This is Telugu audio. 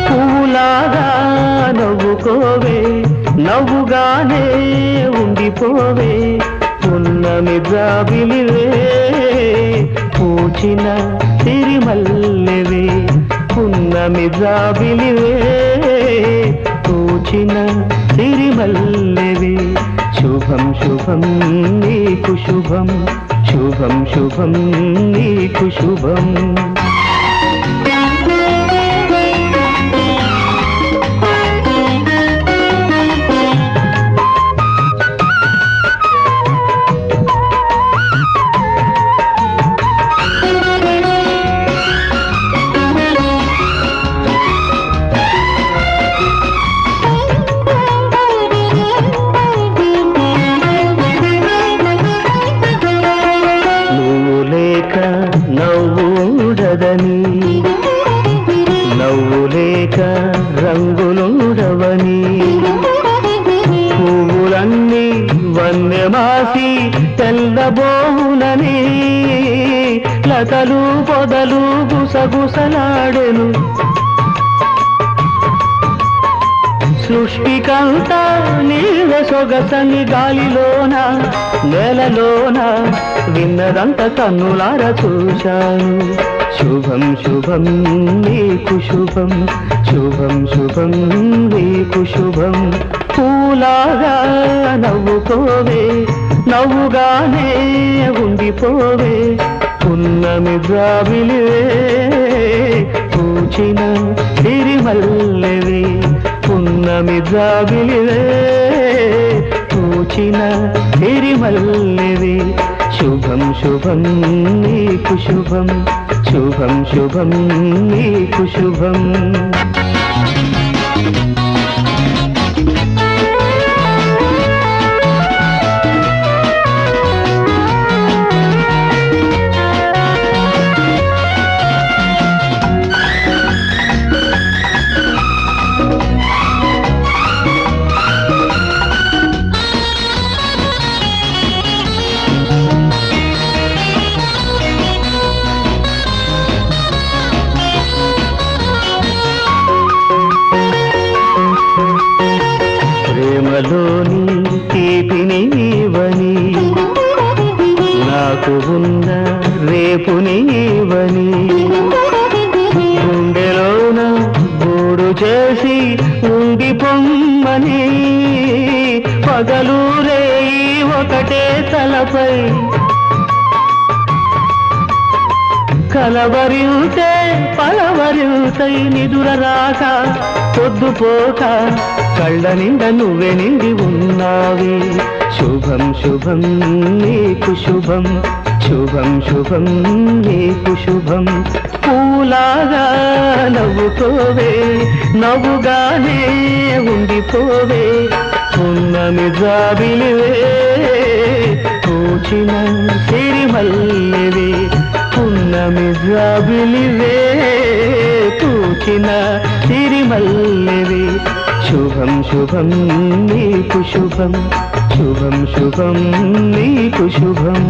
పూలాగా నవ్వుకోవే, నవ్వుగానే ఉండిపోవే, పున్నమి జాబిలివే, పూచిన సిరిమల్లెవే, పున్నమి జాబిలివే, పూచిన సిరిమల్లెవే. శుభం శుభం నీకు శుభం, శుభం శుభం నీకు శుభం. నవ్వుండదని, నవ్వు లేక రంగులుండవని, పువ్వులన్నీ వన్నెమాసి తెల్లబోనని, లతలు పొదలు గుసగుసలాడెను, సృష్టికంతా నీళ్ళ సొగసని గాలిలోన నేలలోన విన్నదంత కన్నులార చూశాను. శుభం శుభం నీకు శుభం, శుభం శుభం నీకు శుభం. పూలాగా నవ్వుకోవే, నవ్వుగానే ఉండిపోవే, పున్నమి జాబిలివే, పూచిన సిరిమల్లెవే, పున్నమి జాబిలివే, పూచిన సిరిమల్లెవే. శుభం శుభం నీకు శుభం, శుభం శుభం నీకు శుభం. ప్రేమలోని తీపిని నీవని, నాకు ఉన్న రేపు నీవని, గుండెలోన గూడు చేసి ఉండిపోమ్మని, పగలు రేయి ఒకటే తలపై కలవరితే పలవరితై నిదురరాక పొద్దుపోక కళ్ళ నిండా నువ్వే నిండి ఉన్నావే. శుభం శుభం నీకు శుభం, శుభం శుభం నీకు శుభం. పూలాగా నవ్వుకోవే, నవ్వుగానే ఉండిపోవే, పున్నమి జాబిలివే, పూచిన సిరిమల్లెవే, పున్నమి జాబిలివే, పూచిన సిరిమల్లెవే. శుభం శుభం నీకు శుభం, శుభం శుభం నీకు శుభం.